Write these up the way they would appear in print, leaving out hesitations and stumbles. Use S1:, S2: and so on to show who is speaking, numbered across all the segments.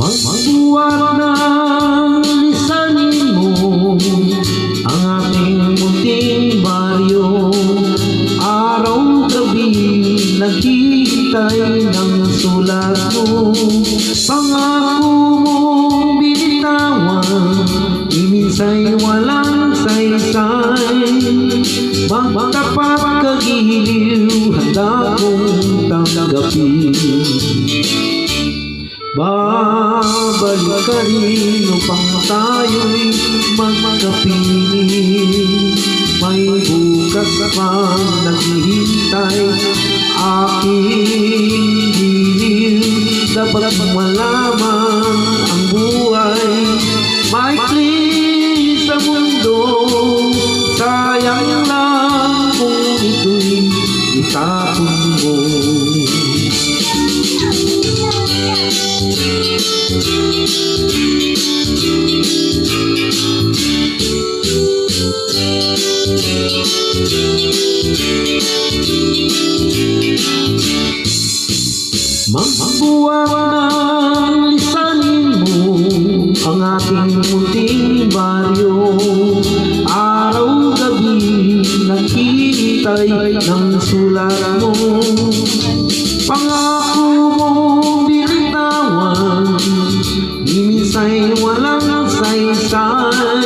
S1: Magbuwat ng lisanin mo ang aking munting baryo. Araw-gabi naghihintay ng sulat mo. Pangako mong binitawan, iminsay walang saysay. Magtapat kagiliw, handa kong tanggapin. Babalik ka rin upang tayo'y magkapiling. May bukas pang naghihintay aking giliw. Dapat malaman ang buhay maikli sa mundo. Sayang lang kung ito'y itapon mo. Magbuwat ng lisanin mo ang ating munting baryo. Araw-gabi naghihintay ng sulat mo. Pangako mong binitawan, iminsay walang saysay.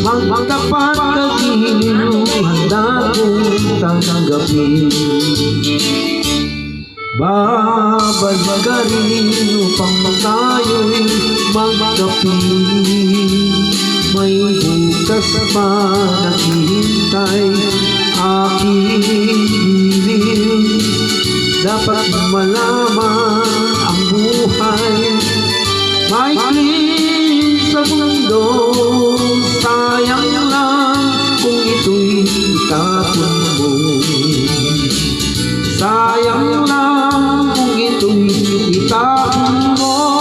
S1: Magtapat kagiliw, handa kong tanggapin. Babalik ka rin upang tayo'y magkapiling. May bukas pa naghihintay aking giliw. Dapat malaman ang buhay maikli sa mundo. Sayang lang kung ito'y itapon mo. Sayang lang kung ito'y itapon mo.